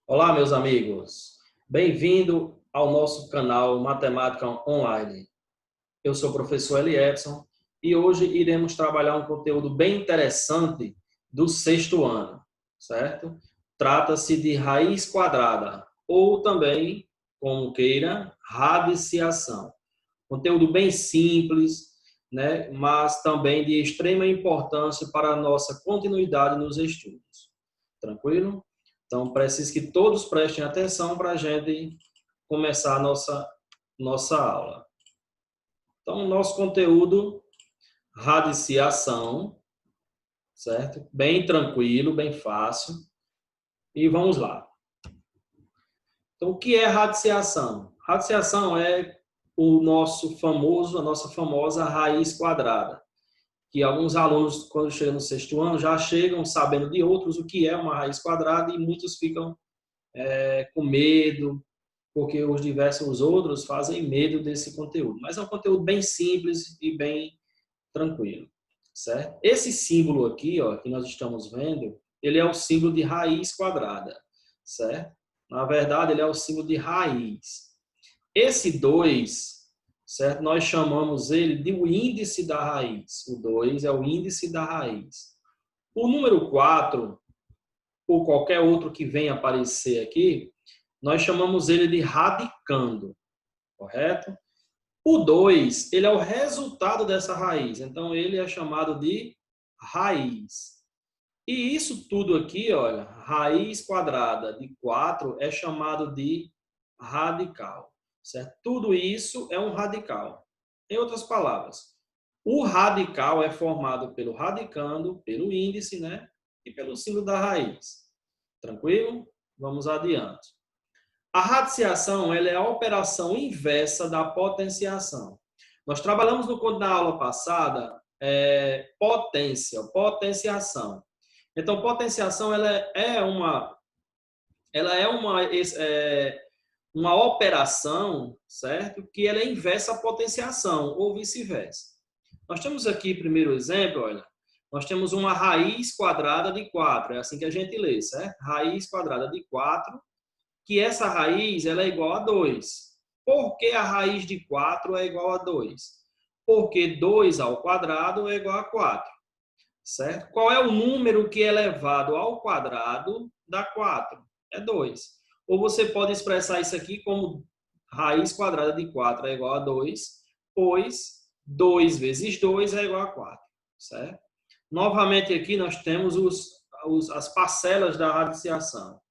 Olá, meus amigos. Bem-vindo ao nosso canal Matemática Online. Eu sou o professor Eli Edson e hoje iremos trabalhar um conteúdo bem interessante do sexto ano, certo? Trata-se de raiz quadrada ou também, como queira, radiciação. Conteúdo bem simples, né? Mas também de extrema importância para a nossa continuidade nos estudos. Tranquilo? Então, preciso que todos prestem atenção para a gente começar a nossa aula. Então, nosso conteúdo, radiciação, certo? Bem tranquilo, bem fácil. E vamos lá. Então, o que é radiciação? Radiciação é a nossa famosa raiz quadrada, que alguns alunos, quando chegam no sexto ano, já chegam sabendo de outros o que é uma raiz quadrada e muitos ficam com medo, porque os diversos outros fazem medo desse conteúdo. Mas é um conteúdo bem simples e bem tranquilo, certo? Esse símbolo aqui, ó, que nós estamos vendo, ele é o símbolo de raiz quadrada, certo? Na verdade, ele é o símbolo de raiz. Esse 2, certo? Nós chamamos ele de o índice da raiz. O 2 é o índice da raiz. O número 4, ou qualquer outro que venha aparecer aqui, nós chamamos ele de radicando, correto? O 2, ele é o resultado dessa raiz, então ele é chamado de raiz. E isso tudo aqui, olha, raiz quadrada de 4 é chamado de radical, certo? Tudo isso é um radical. Em outras palavras, o radical é formado pelo radicando, pelo índice, né? E pelo símbolo da raiz. Tranquilo? Vamos adiante. A radiciação ela é a operação inversa da potenciação. Nós trabalhamos na aula passada potenciação. Então, potenciação uma operação, certo? Que ela é inversa à potenciação, ou vice-versa. Nós temos aqui, primeiro exemplo, olha, nós temos uma raiz quadrada de 4, é assim que a gente lê, certo? Raiz quadrada de 4, que essa raiz ela é igual a 2. Por que a raiz de 4 é igual a 2? Porque 2 ao quadrado é igual a 4. Certo? Qual é o número que é elevado ao quadrado dá 4? É 2. Ou você pode expressar isso aqui como raiz quadrada de 4 é igual a 2, pois 2 vezes 2 é igual a 4. Certo? Novamente aqui nós temos as parcelas da radiciação.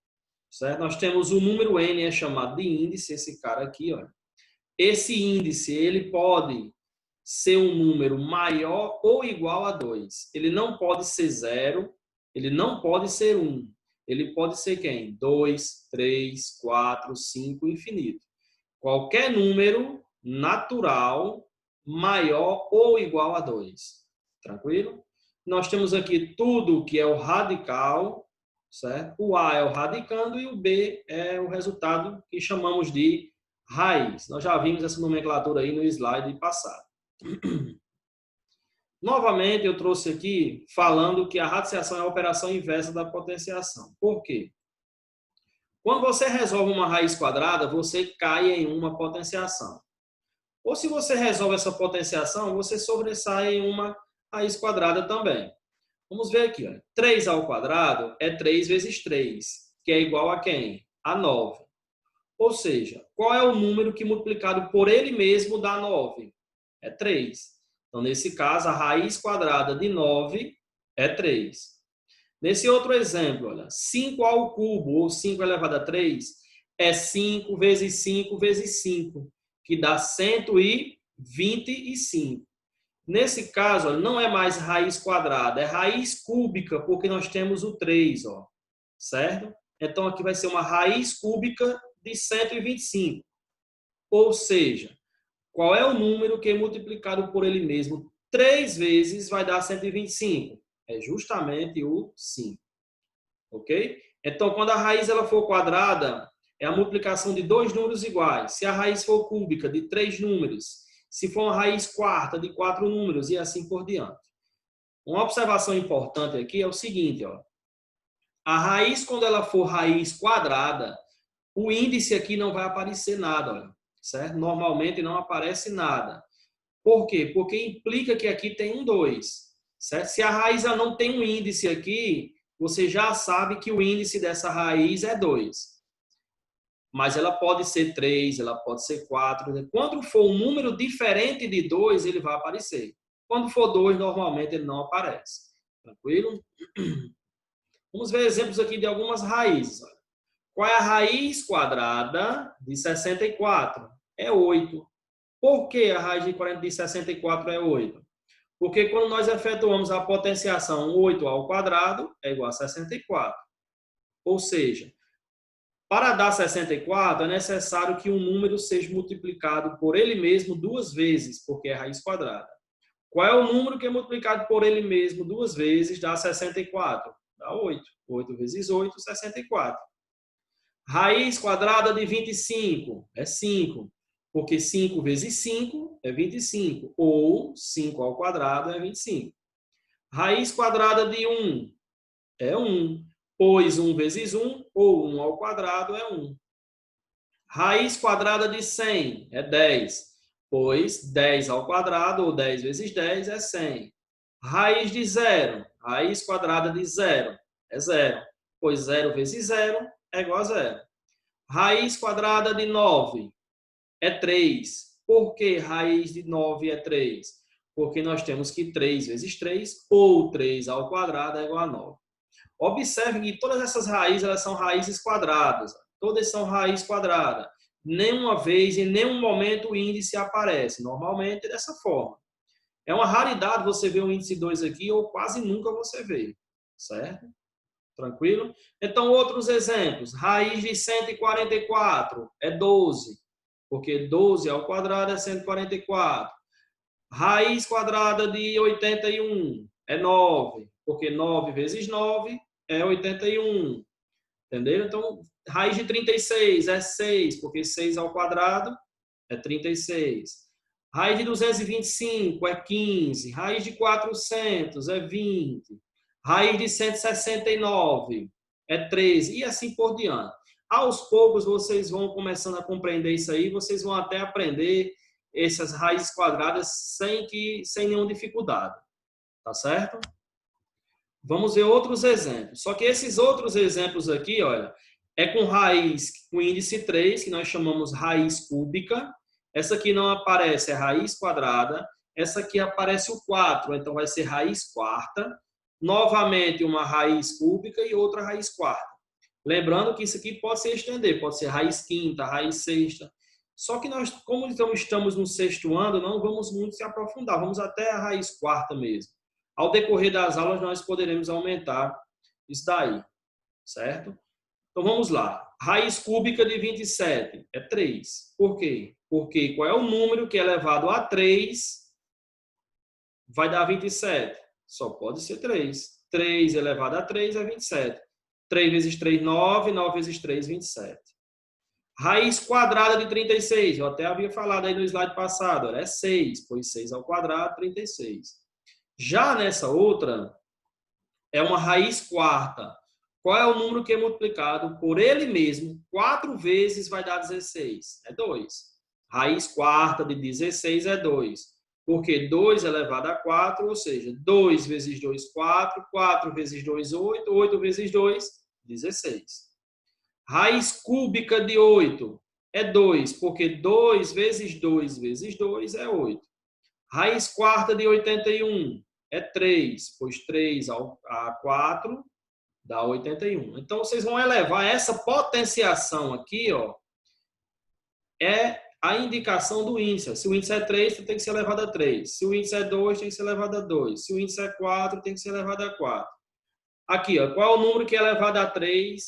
Certo? Nós temos o número n, é chamado de índice, esse cara aqui, olha. Esse índice, ele pode ser um número maior ou igual a 2. Ele não pode ser 0, ele não pode ser 1. Ele pode ser quem? 2, 3, 4, 5, infinito. Qualquer número natural maior ou igual a 2. Tranquilo? Nós temos aqui tudo que é o radical, certo? O A é o radicando e o B é o resultado que chamamos de raiz. Nós já vimos essa nomenclatura aí no slide passado. Novamente, eu trouxe aqui falando que a radiciação é a operação inversa da potenciação. Por quê? Quando você resolve uma raiz quadrada, você cai em uma potenciação. Ou se você resolve essa potenciação, você sobressai em uma raiz quadrada também. Vamos ver aqui. Ó. 3 ao quadrado é 3 vezes 3, que é igual a quem? A 9. Ou seja, qual é o número que multiplicado por ele mesmo dá 9? É 3. Então, nesse caso, a raiz quadrada de 9 é 3. Nesse outro exemplo, olha, 5 ao cubo, ou 5 elevado a 3, é 5 vezes 5 vezes 5, que dá 125. Nesse caso, olha, não é mais raiz quadrada, é raiz cúbica, porque nós temos o 3, ó, certo? Então, aqui vai ser uma raiz cúbica de 125. Ou seja, qual é o número que é multiplicado por ele mesmo 3 vezes vai dar 125? É justamente o 5. Ok? Então, quando a raiz ela for quadrada, é a multiplicação de dois números iguais. Se a raiz for cúbica, de 3 números. Se for uma raiz quarta, de 4 números, e assim por diante. Uma observação importante aqui é o seguinte, ó. A raiz, quando ela for raiz quadrada, o índice aqui não vai aparecer nada, olha, certo? Normalmente não aparece nada. Por quê? Porque implica que aqui tem um 2, certo? Se a raiz não tem um índice aqui, você já sabe que o índice dessa raiz é 2. Mas ela pode ser 3, ela pode ser 4. Quando for um número diferente de 2, ele vai aparecer. Quando for 2, normalmente ele não aparece. Tranquilo? Vamos ver exemplos aqui de algumas raízes. Qual é a raiz quadrada de 64? É 8. Por que a raiz de 64 é 8? Porque quando nós efetuamos a potenciação 8 ao quadrado é igual a 64. Ou seja, para dar 64 é necessário que um número seja multiplicado por ele mesmo 2 vezes, porque é raiz quadrada. Qual é o número que é multiplicado por ele mesmo 2 vezes dá 64? Dá 8. 8 vezes 8, 64. Raiz quadrada de 25 é 5, porque 5 vezes 5 é 25, ou 5 ao quadrado é 25. Raiz quadrada de 1 é 1, pois 1 vezes 1, ou 1 ao quadrado é 1. Raiz quadrada de 100 é 10, pois 10 ao quadrado, ou 10 vezes 10, é 100. Raiz de 0, raiz quadrada de 0 é 0, pois 0 vezes 0 é igual a 0. Raiz quadrada de 9 é 3. Por que raiz de 9 é 3? Porque nós temos que 3 vezes 3, ou 3 ao quadrado, é igual a 9. Observe que todas essas raízes elas são raízes quadradas. Todas são raiz quadrada. Nenhuma vez, em nenhum momento, o índice aparece. Normalmente, dessa forma. É uma raridade você ver um índice 2 aqui, ou quase nunca você vê. Certo? Tranquilo? Então, outros exemplos. Raiz de 144 é 12, porque 12 ao quadrado é 144. Raiz quadrada de 81 é 9, porque 9 vezes 9 é 81. Entendeu? Então, raiz de 36 é 6, porque 6 ao quadrado é 36. Raiz de 225 é 15. Raiz de 400 é 20. Raiz de 169 é 13. E assim por diante. Aos poucos, vocês vão começando a compreender isso aí. Vocês vão até aprender essas raízes quadradas sem nenhuma dificuldade. Tá certo? Vamos ver outros exemplos. Só que esses outros exemplos aqui, olha, é com raiz com índice 3, que nós chamamos raiz cúbica. Essa aqui não aparece, é raiz quadrada. Essa aqui aparece o 4, então vai ser raiz quarta. Novamente, uma raiz cúbica e outra raiz quarta. Lembrando que isso aqui pode se estender, pode ser raiz quinta, raiz sexta. Só que nós, como então estamos no sexto ano, não vamos muito se aprofundar, vamos até a raiz quarta mesmo. Ao decorrer das aulas, nós poderemos aumentar isso daí, certo? Então, vamos lá. Raiz cúbica de 27 é 3. Por quê? Porque qual é o número que é elevado a 3 vai dar 27? Só pode ser 3. 3 elevado a 3 é 27. 3 vezes 3, 9. 9 vezes 3, 27. Raiz quadrada de 36. Eu até havia falado aí no slide passado. É 6, pois 6 ao quadrado, 36. Já nessa outra, é uma raiz quarta. Qual é o número que é multiplicado por ele mesmo? 4 vezes vai dar 16. É 2. Raiz quarta de 16 é 2. Porque 2 elevado a 4, ou seja, 2 vezes 2, 4. 4 vezes 2, 8. 8 vezes 2, 16. Raiz cúbica de 8 é 2. Porque 2 vezes 2 vezes 2 é 8. Raiz quarta de 81 é 3, pois 3 a 4 dá 81. Então, vocês vão elevar essa potenciação aqui, ó, é a indicação do índice. Se o índice é 3, tem que ser elevado a 3. Se o índice é 2, tem que ser elevado a 2. Se o índice é 4, tem que ser elevado a 4. Aqui, ó, qual é o número que é elevado a 3?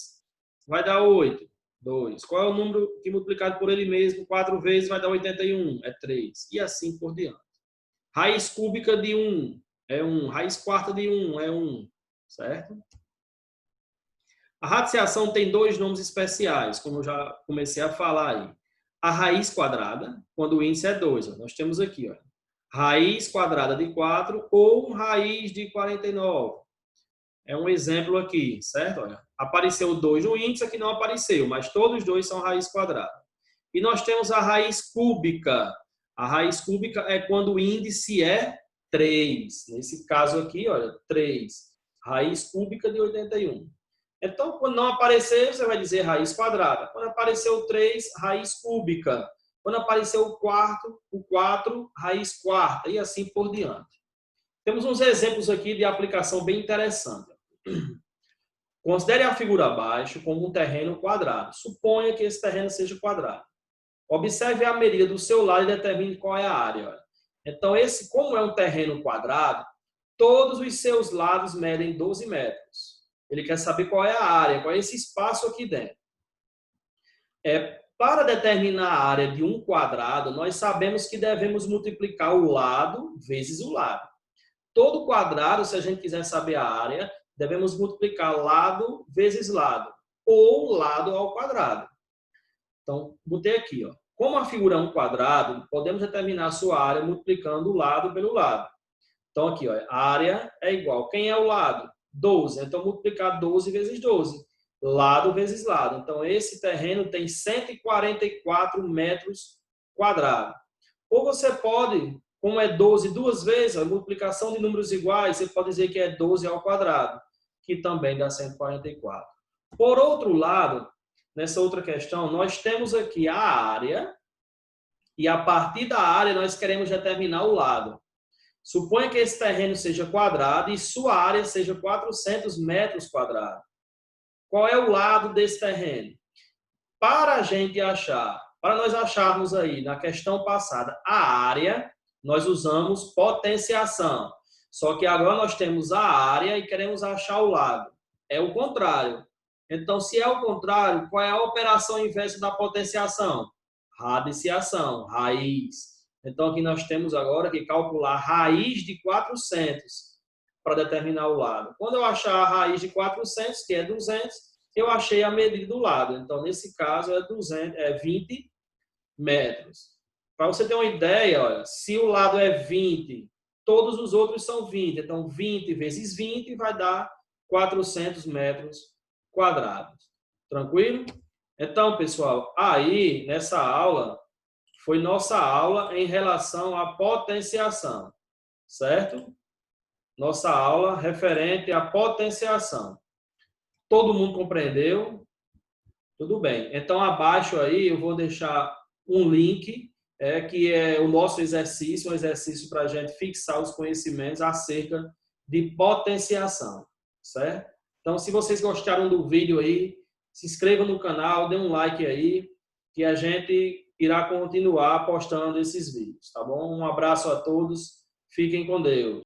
Vai dar 8. 2. Qual é o número que multiplicado por ele mesmo 4 vezes vai dar 81? É 3. E assim por diante. Raiz cúbica de 1 é 1. Raiz quarta de 1 é 1. Certo? A radiciação tem 2 nomes especiais, como eu já comecei a falar aí. A raiz quadrada, quando o índice é 2. Ó, nós temos aqui, ó, raiz quadrada de 4 ou raiz de 49. É um exemplo aqui, certo? Olha, Apareceu 2 no índice, aqui não apareceu, mas todos os dois são raiz quadrada. E nós temos a raiz cúbica. A raiz cúbica é quando o índice é 3. Nesse caso aqui, olha, 3. Raiz cúbica de 81. Então, quando não aparecer, você vai dizer raiz quadrada. Quando apareceu 3, raiz cúbica. Quando apareceu o 4, raiz quarta. E assim por diante. Temos uns exemplos aqui de aplicação bem interessante. Considere a figura abaixo como um terreno quadrado. Suponha que esse terreno seja quadrado. Observe a medida do seu lado e determine qual é a área. Então, como é um terreno quadrado, todos os seus lados medem 12 metros. Ele quer saber qual é a área, qual é esse espaço aqui dentro. Para determinar a área de um quadrado, nós sabemos que devemos multiplicar o lado vezes o lado. Todo quadrado, se a gente quiser saber a área, devemos multiplicar lado vezes lado, ou lado ao quadrado. Então, botei aqui, ó. Como a figura é um quadrado, podemos determinar a sua área multiplicando o lado pelo lado. Então, aqui, ó, a área é igual. Quem é o lado? 12. Então, multiplicar 12 vezes 12. Lado vezes lado. Então, esse terreno tem 144 metros quadrados. Ou você pode, como é 12 duas vezes, a multiplicação de números iguais, você pode dizer que é 12 ao quadrado, que também dá 144. Por outro lado, nessa outra questão, nós temos aqui a área, e a partir da área nós queremos determinar o lado. Suponha que esse terreno seja quadrado e sua área seja 400 metros quadrados. Qual é o lado desse terreno? Para a gente achar, para nós acharmos aí na questão passada a área, nós usamos potenciação. Só que agora nós temos a área e queremos achar o lado. É o contrário. Então, se é o contrário, qual é a operação inversa da potenciação? Radiciação, raiz. Então, aqui nós temos agora que calcular a raiz de 400 para determinar o lado. Quando eu achar a raiz de 400, que é 200, eu achei a medida do lado. Então, nesse caso, é 20 metros. Para você ter uma ideia, olha, se o lado é 20, todos os outros são 20. Então, 20 vezes 20 vai dar 400 metros quadrados. Tranquilo? Então, pessoal, aí, nessa aula, foi nossa aula em relação à potenciação, certo? Nossa aula referente à potenciação. Todo mundo compreendeu? Tudo bem. Então, abaixo aí eu vou deixar um link, que é o nosso exercício, um exercício para a gente fixar os conhecimentos acerca de potenciação, certo? Então, se vocês gostaram do vídeo aí, se inscreva no canal, dê um like aí, que a gente irá continuar postando esses vídeos, tá bom? Um abraço a todos, fiquem com Deus.